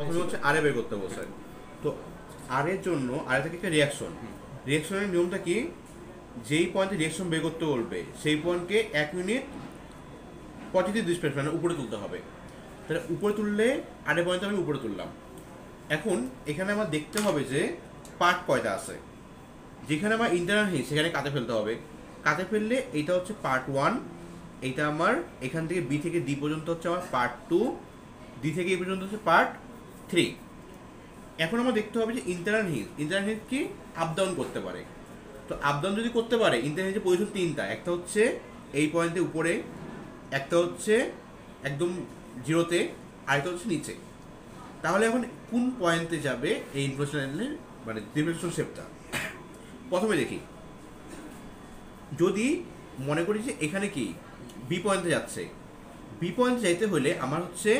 প্রথমে হচ্ছে আরে বের করতে বলছে। তো আর এর জন্য আর থেকে একটা রিয়াকশনের নিয়মটা কি, যেই পয়েন্টে রিয়াকশন বের করতে বলবে সেই পয়েন্টকে 1 ইউনিট পজিটিভ ডিসপ্লেসমেন্ট মানে উপরে তুলতে হবে। তাহলে উপরে তুললে আরে পয়েন্ট আমি উপরে তুললাম। এখন এখানে আমার দেখতে হবে যে পার্ট কয়টা আছে। যেখানে আমার ইন্টারনাল হিট সেখানে কাটে ফেলতে হবে। কাটে ফেললে এইটা হচ্ছে পার্ট 1, এইটা আমার এখান থেকে বি থেকে ডি পর্যন্ত হচ্ছে আমার পার্ট 2, ডি থেকে এই পর্যন্ত হচ্ছে পার্ট 3। এখন আমার দেখতে হবে যে ইন্টারনাল হিট কি আপ ডাউন করতে পারে। তো আপ ডাউন যদি করতে পারে, ইন্টারনাল হিটের পজিশন 3টা, একটা হচ্ছে এই পয়েন্টে উপরে, একটা হচ্ছে একদম জিরোতে, আরেকটা হচ্ছে নিচে। তাহলে এখন কোন পয়েন্টে যাবে এই ইনফ্লেশনের মানে ডিফ্লেকশন শেপটা, প্রথমে দেখি। যদি মনে করি যে এখানে কি বি পয়েন্টে যাচ্ছে, বি পয়েন্টে যাইতে হলে আমার হচ্ছে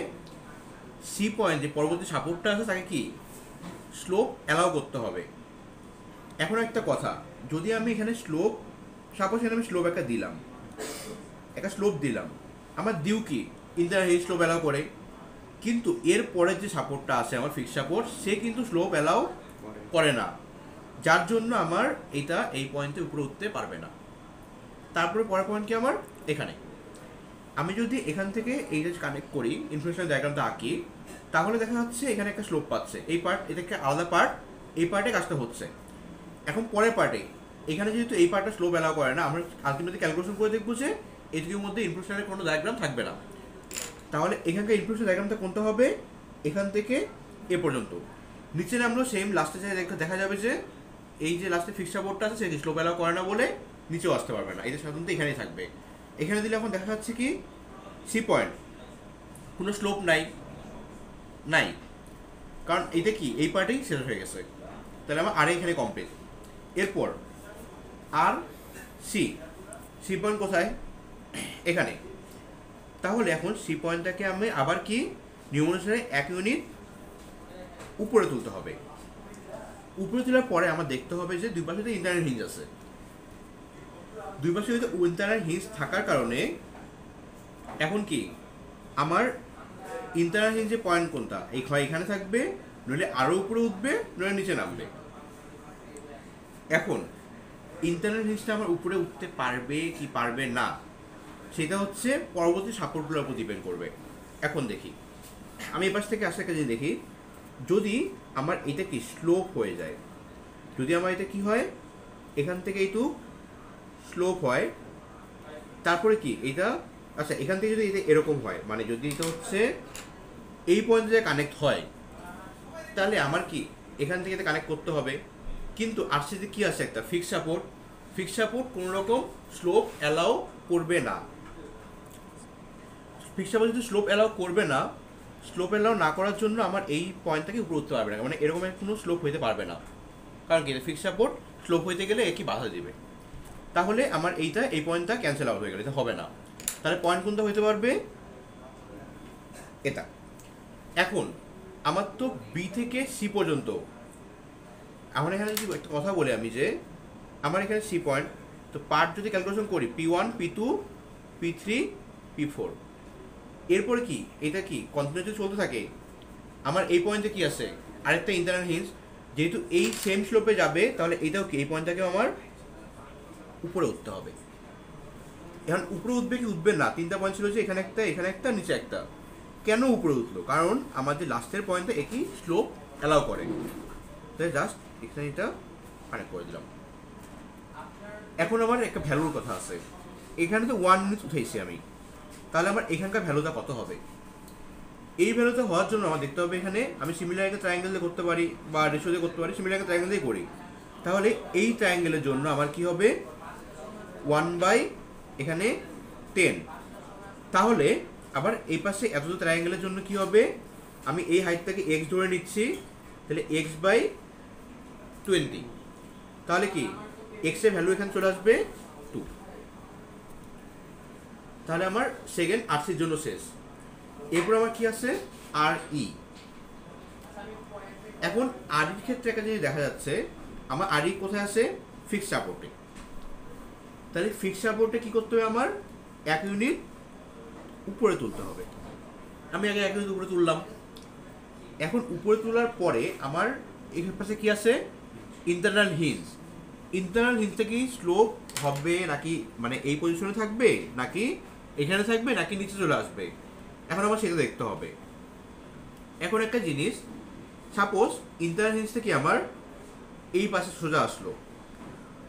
সি পয়েন্টে পরবর্তী সাপোর্টটা আছে তাকে কি স্লোপ অ্যালাউ করতে হবে। এখন একটা কথা, যদি আমি এখানে স্লোপ, সাপোজ এখানে আমি স্লোপ একটা দিলাম, আমার দিউ কি ইন্টারনাল হিট স্লোপ অ্যালাউ করে, কিন্তু এর পরের যে সাপোর্টটা আছে আমার ফিক্স সাপোর্ট, সে কিন্তু স্লোপ অ্যালাউ করে না, যার জন্য আমার এটা এই পয়েন্টে উপরে উঠতে পারবে না। তারপরে পরের পয়েন্ট কি আমার এখানে, আমি যদি এখান থেকে এইটা কানেক্ট করি, ইনফ্লেশন ডায়াগ্রামটা আঁকি, তাহলে দেখা যাচ্ছে এখানে একটা স্লোপ পাচ্ছে, এই পার্ট এটা একটা আলাদা পার্ট, এই পার্টে কাজটা হচ্ছে। এখন পরের পার্টে এখানে যেহেতু এই পার্টটা স্লোপ অ্যালাউ করে না, আমরা আলটিমেটলি ক্যালকুলেশন করে দেখবো যে এটির মধ্যে ইনফ্লেশনের কোনো ডায়াগ্রাম থাকবে না। তাহলে এখানকার ইনফ্লেশন ডায়াগ্রামটা কোনটা হবে, এখান থেকে এ পর্যন্ত। নিচে নামলো সেম, লাস্টে দেখা যাবে যে এই যে লাস্টে ফিক্সড সাপোর্টটা আছে সেটি স্লোপ অ্যালাউ করে না বলে নিচেও আসতে পারবে না, এটা সাধারণত এখানেই থাকবে। এখানে দিলে এখন দেখা যাচ্ছে কি সি পয়েন্ট কোনো স্লোপ নাই, কারণ এটা কি এই পার্টেই শেষ হয়ে গেছে। তাহলে আমার আর এখানে কমপ্লিট। এরপর আর সি পয়েন্ট কোথায়, এখানে। তাহলে এখন সি পয়েন্টটাকে আমি আবার কি নিয়ম অনুসারে 1 ইউনিট উপরে তুলতে হবে। উপরে তোলার পরে আমার দেখতে হবে যে দুই পাশে ইন্টারনাল হিঞ্জ আছে, দুই পাশে ইন্টারনাল হিঞ্জ থাকার কারণে এখন কি আমার ইন্টারনাল হিঞ্জের পয়েন্ট কোনটা, এই হয় এখানে থাকবে, নইলে আরও উপরে উঠবে, নইলে নিচে নামবে। এখন ইন্টারনাল হিঞ্জটা আমার উপরে উঠতে পারবে কি পারবে না, সেটা হচ্ছে পরবর্তী সাপোর্টগুলোর উপর ডিপেন্ড করবে। এখন দেখি, আমি এপাশ থেকে আসলে একটা জিনিস দেখি, যদি আমার এটা কি স্লোপ হয়ে যায়, যদি আমার এটা কি হয় এখান থেকে একটু স্লোপ হয়, তারপরে কি এটা, আচ্ছা এখান থেকে যদি এটা এরকম হয়, মানে যদি এটা হচ্ছে এই পয়েন্টে কানেক্ট হয়, তাহলে আমার কি এখান থেকে এটা কানেক্ট করতে হবে। কিন্তু আর সাথে কি আছে একটা ফিক্স সাপোর্ট কোনো রকম স্লোপ অ্যালাউ করবে না। ফিক্স সাপোর্ট যদি স্লোপ অ্যালাউ করবে না, স্লোপ অ্যালাউ না করার জন্য আমার এই পয়েন্টটাকে উপরে উঠতে পারবে না, মানে এরকম কোনো স্লোপ হইতে পারবে না। কারণ কি ফিক্স সাপোর্ট স্লোপ হইতে গেলে একই বাধা দিবে, তাহলে আমার এই পয়েন্টটা ক্যান্সেল আউট হয়ে গেলে এটা হবে না। তাহলে পয়েন্ট কোনটা হইতে পারবে, এটা। এখন আমার তো বি থেকে সি পর্যন্ত, আমার এখানে যদি একটা কথা বলি আমি যে আমার এখানে সি পয়েন্ট, তো পার্ট যদি ক্যালকুলেশন করি P1 P2 P3 P4, এরপরে কি এটা কি কন্টিনিউয়াসলি চলতে থাকে, আমার এই পয়েন্টে কি আছে আরেকটা ইন্টারনাল হিঞ্জ, যেহেতু এই সেম স্লোপে যাবে, তাহলে এটাও কি এই পয়েন্টটাকে আমার উপরে উঠতে হবে। এখন উপরে উঠবে কি উঠবে না, তিনটা পয়েন্ট ছিল যে এখানে একটা নিচে একটা, কেন উপরে উঠলো, কারণ আমাদের লাস্টের পয়েন্টে একই স্লোপ অ্যালাউ করে। তাই জাস্ট এখানে এটা কানেক্ট করে দিলাম। এখন আমার একটা ভ্যালুর কথা আছে, এখানে তো 1 ইউনিট উঠেছি আমি, তাহলে আমার এখানকার ভ্যালুটা কত হবে। এই ভ্যালুটা হওয়ার জন্য আমার দেখতে হবে এখানে আমি সিমিলার একটা ট্রায়াঙ্গেল দিয়ে করতে পারি বা রেশিও দিয়ে করতে পারি, সিমিলার একটা ট্রায়াঙ্গেল দিয়ে করি। তাহলে এই ট্রায়াঙ্গেলের জন্য আমার কি হবে 1/10। তাহলে আবার এই পাশে এতটা ট্রায়াঙ্গেলের জন্য কি হবে, আমি এই হাইটটাকে x ধরে নিচ্ছি, তাহলে x/20, তাহলে কি x এর ভ্যালু এখানে চলে আসবে 2। তাহলে আমার সেকেন্ড আরসির জন্য শেষ। এরপর আমার কি আছে আর ই। এখন আর ইর ক্ষেত্রে একটা জিনিস দেখা যাচ্ছে, আমার আর ই কোথায় আছে ফিক্সড সাপোর্টে। তাহলে ফিক্সড সাপোর্টে কি করতে হবে, আমার 1 ইউনিট উপরে তুলতে হবে। আমি আগে 1 ইউনিট উপরে তুললাম, এখন উপরে তোলার পরে আমার এই পাশে কি আছে, ইন্টারনাল হিঞ্জ। ইন্টারনাল হিঞ্জটা কি স্লোপ হবে নাকি, মানে এই পজিশনে থাকবে নাকি এখানে থাকবে নাকি নিচে চলে আসবে, এখন আমার সেটা দেখতে হবে। এখন একটা জিনিস, সাপোজ ইন্টারনাল হিঞ্জটা কি আমার এই পাশে সোজা আসলো,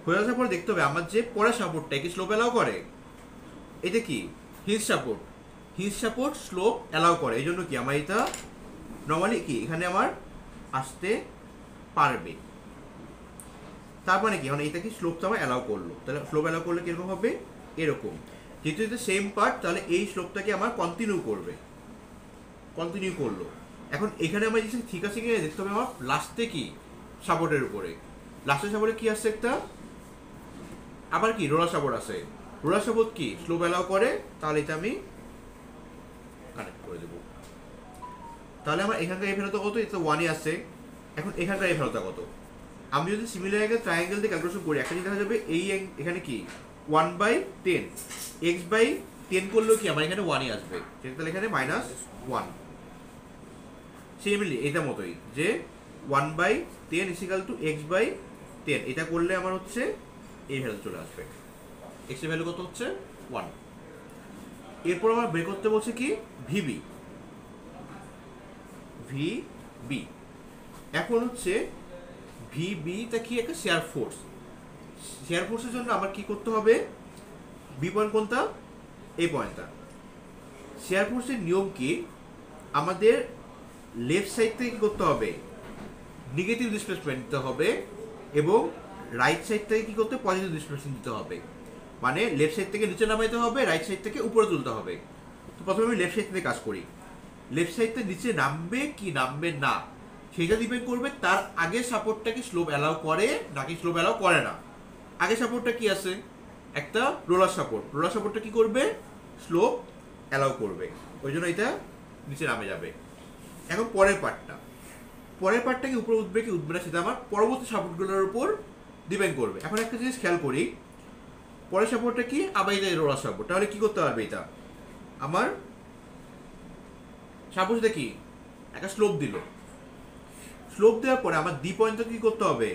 সোজা আসার পরে দেখতে হবে আমার যে পরের সাপোর্টটা কি স্লোপ অ্যালাউ করে। এটা কি hinge support, hinge support slope allow করে, এই জন্য কি আমার এটা নর্মালি কি এখানে আমার আসতে পারবে। তার মানে কি, মানে এটা কি স্লোপটা আমার অ্যালাউ করলো, তাহলে স্লোপ অ্যালাউ করলে কিরকম হবে, এরকম। যেহেতু এটা সেম পার্ট, তাহলে এই স্লোপটাকে আমার কন্টিনিউ করবে, কন্টিনিউ করলো। এখন এখানে আমার জিনিস ঠিক আছে কিনা দেখতে হবে আমার লাস্টে কি সাপোর্টের উপরে, লাস্টের সাপোর্টে কি আসছে একটা, আবার কি রোলার সাপোর্ট আছে। রোলার সাপোর্ট কি স্লোপ অ্যালাউ করে, তাহলে এটা আমি কানেক্ট করে দেবো। তাহলে আমার এখানকার এই ভ্যালুটা কত, এটা 1-ই আসছে। এখন এখানকার এই ভ্যালুটা কত, আমি যদি সিমিলার অ্যাঙ্গেল ট্রায়াঙ্গেল দিয়ে ক্যালকুলেশন করি, একটা জিনিস দেখা যাবে এই এখানে কি 1/10, x/10 করলেও কি আমার এখানে 1-ই আসবে, তাহলে এখানে -1। সিমিলারলি এটার মতোই যে 1/10 x/10, এটা করলে আমার হচ্ছে এই ভ্যালু চলে আসবে, x এর ভ্যালু কত হচ্ছে 1। এরপর আমার বের করতে বলছে কি ভিবি, ভিবি। এখন হচ্ছে ভিবিটা কি একটা শেয়ার ফোর্স, শেয়ার ফোর্সের জন্য আমার কি করতে হবে, বি পয়েন্ট কোনটা, এই পয়েন্টটা। শেয়ার ফোর্সের নিয়ম কি, আমাদের লেফট সাইড থেকে কি করতে হবে, নেগেটিভ ডিসপ্লেসমেন্ট দিতে হবে, এবং রাইট সাইড থেকে কি করতে, পজিটিভ ডিসপ্লেসমেন্ট দিতে হবে। মানে লেফট সাইড থেকে নিচে নামাইতে হবে, রাইট সাইড থেকে উপরে তুলতে হবে। তো প্রথমে আমি লেফট সাইড থেকে কাজ করি, লেফট সাইড থেকে নিচে নামবে কি নামবে না সেটা ডিপেন্ড করবে তার আগে সাপোর্টটা কি স্লোপ অ্যালাউ করে নাকি স্লোপ অ্যালাউ করে না। আগে সাপোর্টটা কি আছে, একটা রোলার সাপোর্ট, রোলার সাপোর্টটা কি করবে, স্লোপ অ্যালাউ করবে, ওই জন্য এটা নিচে নামে যাবে। এখন পরের পার্টটা কি উপরে উঠবে কি উঠবে না সেটা আমার পরবর্তী সাপোর্টগুলোর উপর ডিপেন্ড করবে। এখন একটা জিনিস খেয়াল করি, পরের সাপোর্টটা কি আবার এটা রোলার সাপোর্ট, তাহলে কি করতে পারবে, এটা আমার সাপোজ দেখি একটা স্লোপ দিল, স্লোপ দেওয়ার পরে আমার ডি পয়েন্টটা কি করতে হবে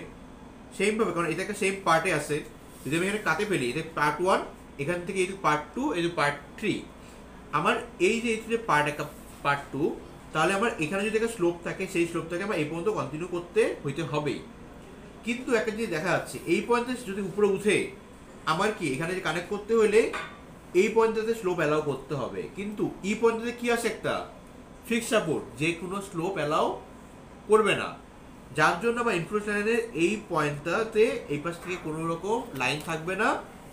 সেম ভাবে, কারণ এটা একটা সেম পার্টে আছে। যদি আমি এখানে কাটে ফেলি, এটা পার্ট 1, এখান থেকে এই পার্ট 2, এই পার্ট 3, আমার এই যে এই পার্ট একটা পার্ট 2, তাহলে আমার এখানে যদি একটা স্লোপ থাকে সেই স্লোপটাকে আমার এই পর্যন্ত কন্টিনিউ করতে হইতে হবেই। কিন্তু একটা জিনিস দেখা যাচ্ছে, এই পয়েন্টে যদি উপরে উঠে আমার কি এখানে যে কানেক্ট করতে হলে এই পয়েন্টটাতে স্লোপ অ্যালাউ করতে হবে, কিন্তু এই পয়েন্টটাতে কি আছে একটা ফিক্স সাপোর্ট, যে কোনো স্লোপ অ্যালাউ করবে না, যার জন্য আমার ইনফ্লুয়েন্স লাইনের এই পয়েন্টটাতে এই পাশ থেকে কোনো রকম লাইন থাকবে না,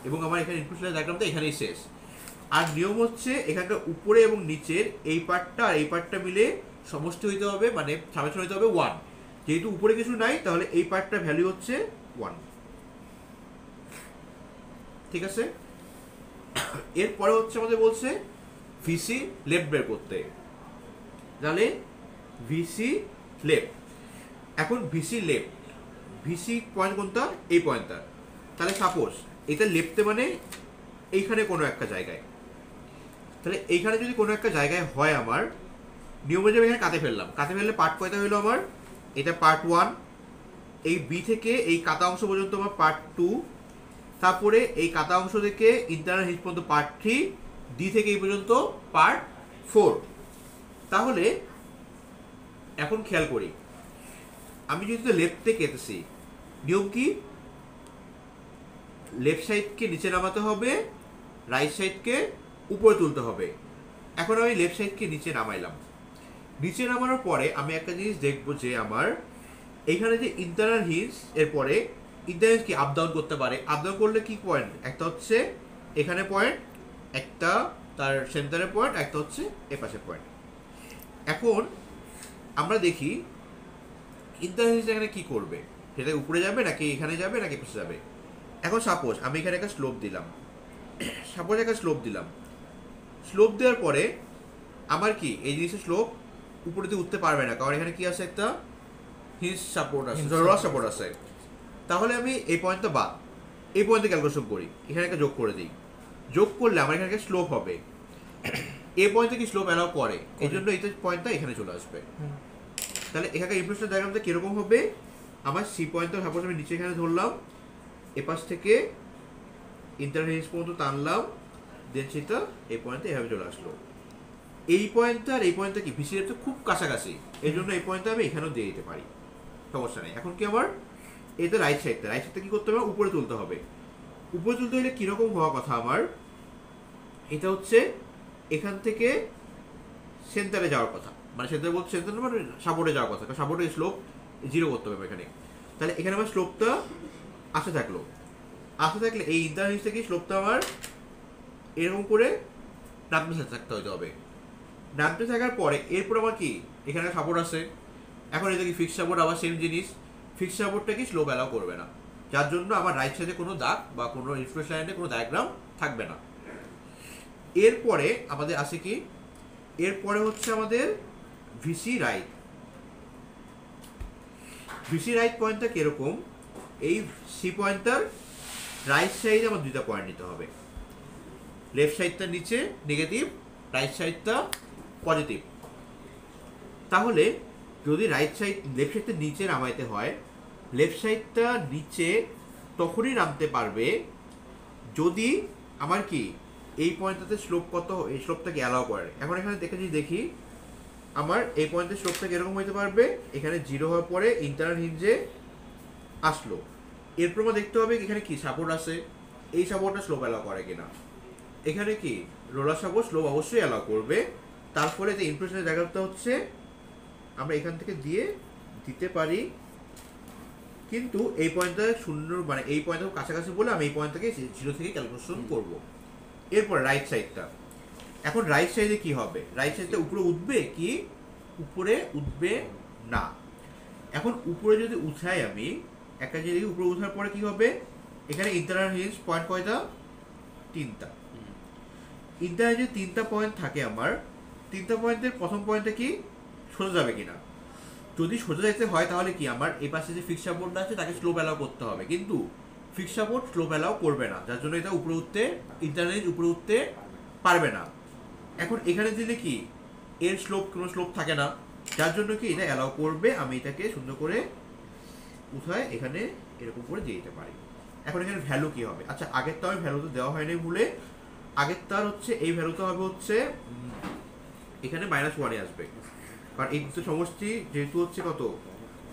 এবং আমার এখানে ইনফ্লুয়েন্স লাইন ডায়াগ্রামটা এখানেই শেষ। আর নিয়ম হচ্ছে এখানকার উপরে এবং নিচের এই পার্টটা আর এই পার্টটা মিলে সমষ্টি হইতে হবে, মানে সামেশন হইতে হবে 1। যেহেতু উপরে কিছু নাই, তাহলে এই পার্টটার ভ্যালু হচ্ছে 1, ঠিক আছে। এরপরে হচ্ছে আমাদের বলছে ভিসি লেফট বের করতে, তাহলে ভিসি লেফট। এখন ভিসি লেফট, ভিসি পয়েন্ট কোনটা, এই পয়েন্টটা, তাহলে সাপোজ এটা লেফটে মানে এইখানে কোনো একটা জায়গায়, তাহলে এইখানে যদি কোনো একটা জায়গায় হয় আমার নিয়মে যে এখানে কাটে ফেললাম, কাটে ফেললে পার্ট কয়টা হইলো আমার, এটা পার্ট 1, এই বি থেকে এই কাটা অংশ পর্যন্ত আমার পার্ট 2, তারপরে এই কাটা অংশ থেকে ইন্টারনাল হিঞ্জ পর্যন্ত পার্ট 3, ডি থেকে এই পর্যন্ত পার্ট 4। তাহলে এখন খেয়াল করি, আমি যদি লেফট থেকে কেটেছি, নিয়ম কি লেফট সাইডকে নিচে নামাতে হবে, রাইট সাইডকে উপরে তুলতে হবে। এখন আমি লেফট সাইডকে নিচে নামাইলাম, নিচে নামানোর পরে আমি একটা জিনিস দেখবো যে আমার এইখানে যে ইন্টারনাল হিঞ্জ, এরপরে ইন্টারনাল কি আপ ডাউন করতে পারে, আপ ডাউন করলে কি পয়েন্ট, একটা হচ্ছে এখানে পয়েন্ট, একটা তার সেন্টারের পয়েন্ট, একটা হচ্ছে এপাশের পয়েন্ট। এখন আমরা দেখি ইন্টারনাল হিঞ্জ এখানে কি করবে, সেটা উপরে যাবে নাকি এখানে যাবে নাকি এপাশে যাবে। এখন সাপোজ আমি এখানে একটা স্লোপ দিলাম, স্লোপ দেওয়ার পরে আমার কি এই জিনিসের স্লোপ উপরে দিয়ে উঠতে পারবে না, কারণ এখানে কি আছে একটা হিঞ্জ সাপোর্ট আছে, রড সাপোর্ট আছে। তাহলে আমি এই পয়েন্টটা বাদ, এই পয়েন্টে ক্যালকুলেশন করি, এখানে একটা যোগ করে দিই, যোগ করলে আমার এখানে স্লোপ হবে, এই পয়েন্টে কি স্লোপ অ্যালাউ করে, এই জন্য এই পয়েন্টটা এখানে চলে আসবে। তাহলে এখানে ইমপ্রেশন ডায়াগ্রামটা কিরকম হবে, আমার সি পয়েন্টটা সাপোজ আমি নিচে এখানে ধরলাম, এপাশ থেকে ইন্টারনাল হিঞ্জ পর্যন্ত টানলাম, দেন সেটা এই পয়েন্টে এভাবে চলে আসলো। এই পয়েন্টটা আর এই পয়েন্টটা কি ভিসি রেটটা খুব কাছাকাছি, এই জন্য এই পয়েন্টটা আমি এখানেও দিয়ে দিতে পারি, সমস্যা নেই। এখন কি আমার এটা রাইট সাইডটা কি করতে হবে, উপরে তুলতে হবে। উপরে তুলতে হলে কীরকম হওয়া কথা আমার, এটা হচ্ছে এখান থেকে সেন্টারে যাওয়ার কথা, মানে সেন্টার বলতে সেন্টার মানে সাপোর্টে যাওয়ার কথা, কারণ সাপোর্টের স্লোপ 0 করতে হবে এখানে। তাহলে এখানে আমার স্লোপটা আসতে থাকলো, এই ইন্টার হিঞ্জ থেকে স্লোপটা আমার এরকম করে নামতে থাকতে হতে হবে। নামতে থাকার পরে এরপর আমার কি এখানে সাপোর্ট আছে, এখন এটা কি ফিক্স সাপোর্ট, আবার সেম জিনিস, ফিক্স সাপোর্টটা কি স্লোপ অ্যালাউ করবে না, যার জন্য আমার রাইট সাইডে কোনো দাগ বা কোনো ইনফ্লুয়েন্স লাইনে কোনো ডায়াগ্রাম থাকবে না। এরপরে আমাদের আছে কি, এরপরে হচ্ছে আমাদের ভিসি রাইট। ভিসি রাইট পয়েন্টটা কিরকম, এই সি পয়েন্টটার রাইট সাইডে আমার দুইটা পয়েন্ট নিতে হবে, লেফট সাইডটা নিচে নেগেটিভ, রাইট সাইডটা পজিটিভ। তাহলে যদি লেফট সাইডটা নিচে নামাইতে হয়, লেফট সাইডটা নিচে তখনই নামতে পারবে যদি আমার কি এই পয়েন্টটাতে স্লোপ কত, এই স্লোপটাকে অ্যালাউ করে। এখন এখানে দেখি আমার এই পয়েন্টের স্লোপটা কিরকম হইতে পারবে, এখানে 0 হওয়ার পরে ইন্টারনাল হিঞ্জে আসলো, এরপর আমার দেখতে হবে এখানে কি সাপোর্ট আছে, এই সাপোর্টটা স্লোপ অ্যালাউ করে কিনা। এখানে কি রোলার সাপোর্ট স্লোপ অবশ্যই অ্যালাউ করবে, তার ফলে যে ইমপ্রেশনের জায়গাটা হচ্ছে আমরা এখান থেকে দিতে পারি, কিন্তু এই পয়েন্টটা শূন্য মানে এই পয়েন্টটা কাছাকাছি বলে আমি এই পয়েন্টটাকে 0 থেকে ক্যালকুলেশন করব। এরপর রাইট সাইডটা, এখন রাইট সাইডে কি হবে, রাইট সাইডটা উপরে উঠবে কি উপরে উঠবে না। এখন উপরে যদি উঠাই আমি একটা জিনিস, উপরে উঠার পরে কি হবে, এখানে ইন্টারনাল হিঞ্জ পয়েন্ট কয়টা, 3টা। ইন্টারনাল যে 3টা পয়েন্ট থাকে আমার, 3টা পয়েন্টের প্রথম পয়েন্টটা কি সোজা যাবে কিনা, যদি সোজা যেতে হয় তাহলে কি আমার এই পাশে যে ফিক্স সাপোর্টটা আছে তাকে স্লোপ অ্যালাউ করতে হবে, কিন্তু ফিক্স সাপোর্ট স্লোপ অ্যালাউ করবে না, যার জন্য এটা উপরে উঠতে ইন্টারনাল উপরে উঠতে পারবে না। এখন এখানে দিলে কি এর কোনো স্লোপ থাকে না, যার জন্য কি এটা অ্যালাউ করবে, আমি এটাকে সুন্দর করে উঠায় এখানে এরকম করে দিয়ে দিতে পারি। এখন এখানে ভ্যালু কি হবে, আচ্ছা আগের তো আমি ভ্যালু তো দেওয়া হয়নি ভুলে, আগের তার হচ্ছে এই ভ্যালুটা হবে হচ্ছে এখানে -1 আসবে, কারণ এই তো সমষ্টি যেহেতু হচ্ছে কত,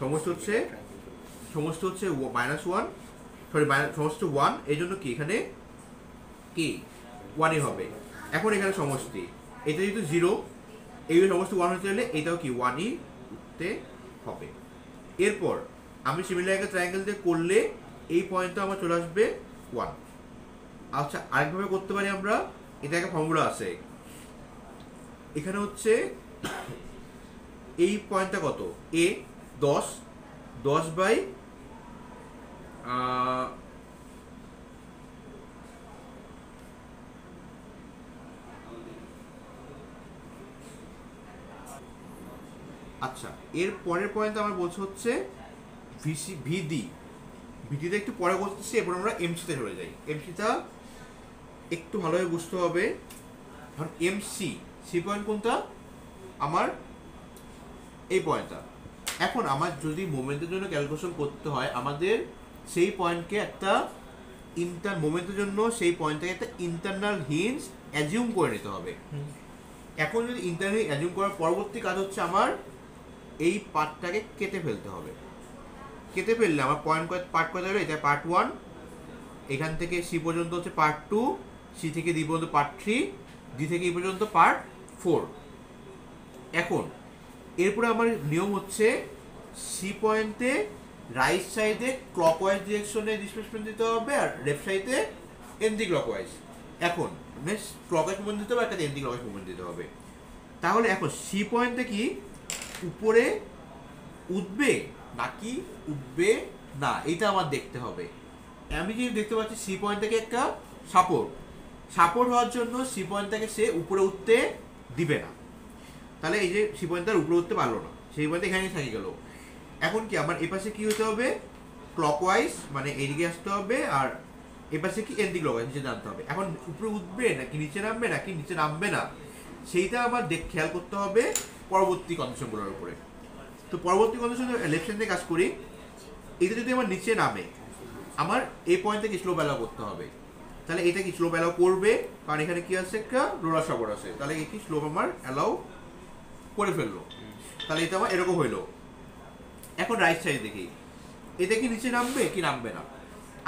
সমষ্টি হচ্ছে -1 সরি সমষ্টি 1, এই জন্য কি এখানে কি 1ই হবে। এখন এখানে সমষ্টি এটা যেহেতু 0, এই সমষ্টি 1 হতে গেলে এটাও কি 1ই উঠতে হবে। এরপর আমি সিমিলার একটা ট্রায়াঙ্গেল দিয়ে করলে এই পয়েন্টটা আমার চলে আসবে 1। আচ্ছা আরেকভাবে করতে পারি আমরা, এটা একটা ফর্মুলা আছে, এখানে হচ্ছে এই পয়েন্টটা কত, এ 10 বাই আচ্ছা এর পরের পয়েন্ট আমার বলছে হচ্ছে ভিডিতে একটু পরে বলতেছি, এরপর আমরা এমসিতে চলে যাই। এমসিটা একটু ভালোভাবে বুঝতে হবে, কারণ সি পয়েন্ট কোনটা আমার এই পয়েন্টটা। এখন আমার যদি মোমেন্টের জন্য ক্যালকুলেশন করতে হয়, আমাদের সেই পয়েন্টকে একটা মোমেন্টের জন্য সেই পয়েন্টটাকে একটা ইন্টারনাল হিঞ্জ অ্যাজিউম করে নিতে হবে। এখন যদি ইন্টারনাল অ্যাজিউম করার পরবর্তী কাজ হচ্ছে আমার এই পার্টটাকে কেটে ফেলতে হবে। কেটে ফেললে আমার পার্ট কয়টা হলো, এটা পার্ট 1, এখান থেকে সি পর্যন্ত হচ্ছে পার্ট 2, সি থেকে ডি পর্যন্ত পার্ট 3, ডি থেকে ই পর্যন্ত পার্ট 4। এখন এরপরে আমার নিয়ম হচ্ছে সি পয়েন্টে রাইট সাইডে ক্লকওয়াইজ ডিরেকশনে ডিসপ্লেসমেন্ট দিতে হবে, আর লেফট সাইডে এন্টি ক্লকওয়াইজ। এখন ক্লকওয়াইজ মুভমেন্ট দিতে হবে, একটা এন্টি ক্লকওয়াইজ মুভমেন্ট দিতে হবে। তাহলে এখন সি পয়েন্টে কি উপরে উঠবে নাকি উঠবে না, এটা আমার দেখতে হবে। আমি যদি দেখতে পাচ্ছি সি পয়েন্ট থেকে একটা সাপোর্ট হওয়ার জন্য সি পয়েন্ট থেকে সে উপরে উঠতে দিবে না, তাহলে এই যে সি পয়েন্ট তার উপরে উঠতে পারলো না, সেই পয়েন্ট এখানেই থেকে গেল। এখন কি আমার এপাশে কি হতে হবে, ক্লকওয়াইজ মানে এইদিকে আসতে হবে, আর এপাশে কি এন্টি ক্লকওয়াইজ নিচে নামতে হবে। এখন উপরে উঠবে নাকি নিচে নামবে নাকি নিচে নামবে না, সেইটা আমার খেয়াল করতে হবে পরবর্তী কন্ডিশনগুলোর উপরে। তো পরবর্তী কন্ডিশন লেফট সাইড থেকে কাজ করি, এটা যদি আমার নিচে নামে আমার এই পয়েন্ট থেকে স্লো অ্যালাউ করতে হবে। তাহলে এটা কি স্লো অ্যালাউ করবে, কারণ এখানে কি আছে একটা রোলার সাপোর্ট আছে, তাহলে কি স্লো আমার অ্যালাউ করে ফেললো। তাহলে এটা আমার এরকম হইলো। এখন রাইট সাইড দেখি এটা কি নিচে নামবে কি নামবে না।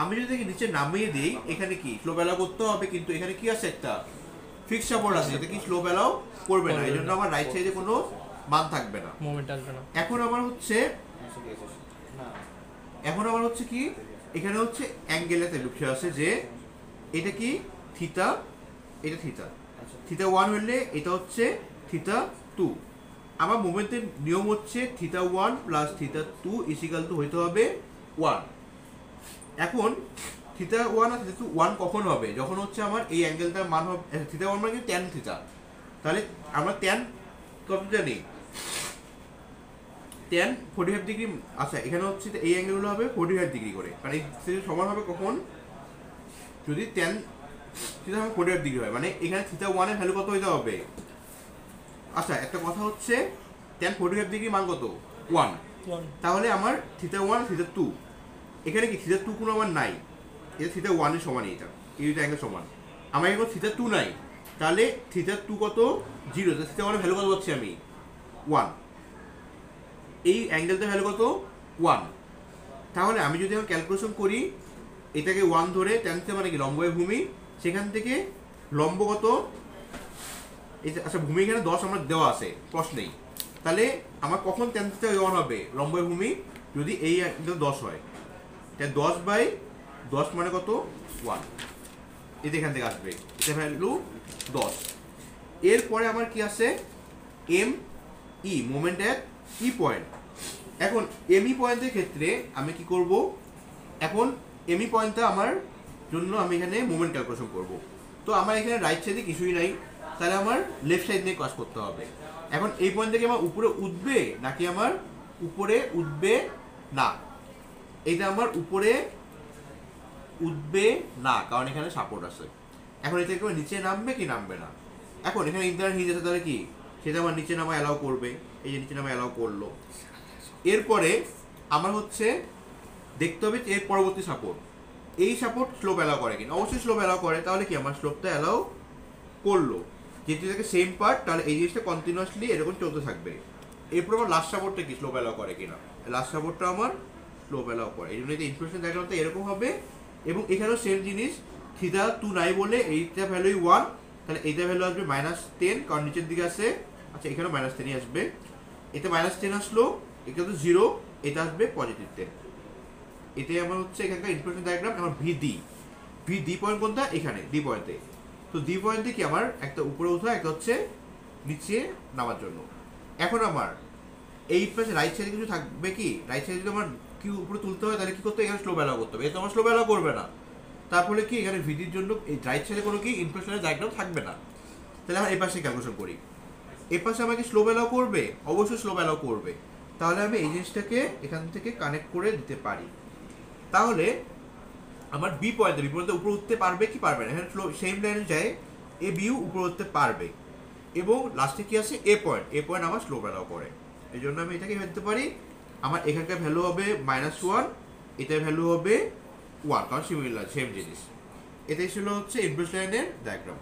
আমি যদি দেখি নিচে নামিয়ে দিই, এখানে কি স্লো অ্যালাউ করতে হবে, কিন্তু এখানে কি আছে একটা ফিক্স সাপোর্ট আছে, এটা কি স্লো অ্যালাউ করবে না, এই জন্য আমার রাইট সাইডে কোনো মান থাকবে না, মোমেন্ট আসবে না। এখন আমার হচ্ছে কি এখানে হচ্ছে অ্যাঙ্গেলেতে বিষয় আছে যে এটা কি থিতা, এটা থিতা, থিতা 1 হলে এটা হচ্ছে থিতা 2। আমার মোমেন্টের নিয়ম হচ্ছে থিতা 1 প্লাস থিতা 2 ইকুয়াল টু হইতে হবে 1। এখন থিতা 1 আর থিতা 2 1 কখন হবে, যখন হচ্ছে আমার এই অ্যাঙ্গেলটার মান হবে থিতা 1 মানে কি tan থিতা। তাহলে আমরা tan কত জানি, tan 45 ডিগ্রি। আচ্ছা এখানে হচ্ছে এই অ্যাঙ্গেলগুলো হবে 45 ডিগ্রি করে, কারণ এই সমান হবে কখন, যদি tan থিতা 45 ডিগ্রি হয়, মানে এখানে থিতা 1 এর ভ্যালু কত হইতে হবে। আচ্ছা একটা কথা হচ্ছে tan 45 ডিগ্রি মান কত 1, তাহলে আমার থিতা 1 থিতা 2, এখানে কি থিতা 2 কোনো আমার নাই, এটা থিতা 1 এর সমান, এটা এই দুটো অ্যাঙ্গেল সমান। আমার এখানে থিতা 2 নাই, তাহলে থিতা 2 কত 0, থিতা 1 এর ভ্যালু কত পাচ্ছি আমি 1, এই অ্যাঙ্গেলটার ভ্যালু কত 1। তাহলে আমি যদি এখন ক্যালকুলেশন করি এটাকে 1 ধরে tan থিটা মানে কি লম্বের ভূমি, সেখান থেকে লম্ব কত, আচ্ছা ভূমি এখানে 10 আমার দেওয়া আছে প্রশ্নেই, তাহলে আমার কখন tan থিটা 1 হবে লম্বের ভূমি, যদি এই অ্যাঙ্গেল 10 হয়, তাহলে 10/10 মানে কত 1, এটা এখান থেকে আসবে, এটা ভ্যালু 10। এরপরে আমার কি আছে এম ই, মোমেন্ট এট ই পয়েন্ট। এখন এমই পয়েন্টের ক্ষেত্রে আমি কি করব, এখন এমই পয়েন্টটা আমার জন্য আমি এখানে মোমেন্ট ক্যালকুলেশন করব। তো আমার এখানে রাইট সাইডে কিছুই নাই, তাহলে আমার লেফট সাইড নিয়ে কাজ করতে হবে। এখন এই পয়েন্ট থেকে আমার উপরে উঠবে নাকি আমার উপরে উঠবে না, এটা আমার উপরে উঠবে না, কারণ এখানে সাপোর্ট আছে। এখন এটা কি নিচে নামবে কি নামবে না, এখন এখানে ইন্টারনেট হিজ আছে, তাহলে কি সেটা আমার নিচে নামা অ্যালাউ করবে, এই যে নিচে নামা অ্যালাউ করলো। এরপরে আমার হচ্ছে দেখতে হবে এর পরবর্তী সাপোর্ট, এই সাপোর্ট স্লোপ অ্যালাউ করে কিনা, অবশ্যই স্লোপ অ্যালাউ করে, তাহলে কি আমার স্লোপটা অ্যালাউ করলো, যেহেতু থাকে সেম পার্ট, তাহলে এই জিনিসটা কন্টিনিউয়াসলি এরকম চলতে থাকবে। এরপর আমার লাস্ট সাপোর্টটা কি স্লোপ অ্যালাউ করে কিনা, লাস্ট সাপোর্টটা আমার স্লোপ অ্যালাউ করে, এই জন্য এটা ইনফ্লেশন ডায়াগ্রামটা এরকম হবে। এবং এখানেও সেম জিনিস, থিটা 2 নাই বলে এইটা ভ্যালুই 1, তাহলে এইটা ভ্যালু আসবে -10, কারণ নিচের দিকে আছে। আচ্ছা এখানেও -10ই আসবে, এটা -10 আসলো, এটা তো 0, এটা আসবে +10। এটাই আমার হচ্ছে এখানকার ইনফ্লেশন ডায়াগ্রাম। আমার ভি পয়েন্ট কোনটা, এখানে ডি পয়েন্টে। তো ডি পয়েন্টে কি আমার একটা উপরে ওঠা, একটা হচ্ছে নিচে নামার জন্য। এখন আমার এই পাশে রাইট সাইডে কিছু থাকবে কি, রাইট সাইডে যদি আমার কি উপরে তুলতে হয়, তাহলে কি করতে হবে, এখানে স্লো অ্যালাউ করতে হবে, এটা আমার স্লো অ্যালাউ করবে না, তারপরে কি এখানে ভিডির জন্য এই রাইট সাইডে কোনো কি ইনফ্লেশনের ডায়াগ্রাম থাকবে না। তাহলে আমরা এই পাশে ক্যালকুলেশন করি, এই পাশে আমাকে স্লো অ্যালাউ করবে, অবশ্যই স্লো অ্যালাউ করবে, তাহলে আমি এই জিনিসটাকে এখান থেকে কানেক্ট করে দিতে পারি। তাহলে আমার বি পয়েন্টে উপরে উঠতে পারবে কি পারবে না, এখানে সেম লাইনে যায় এ বিউ উপরে উঠতে পারবে, এবং লাস্টে কি আছে এ পয়েন্ট আমার স্লো অ্যালাউ করে, এই জন্য আমি এটাকে ভাবতে পারি আমার এখানকার ভ্যালু হবে -1, এটার ভ্যালু হবে 1, কারণ সিমিলার সেম জিনিস। এটাই ছিল হচ্ছে ইনফ্লেশন লাইনের ডায়াগ্রাম।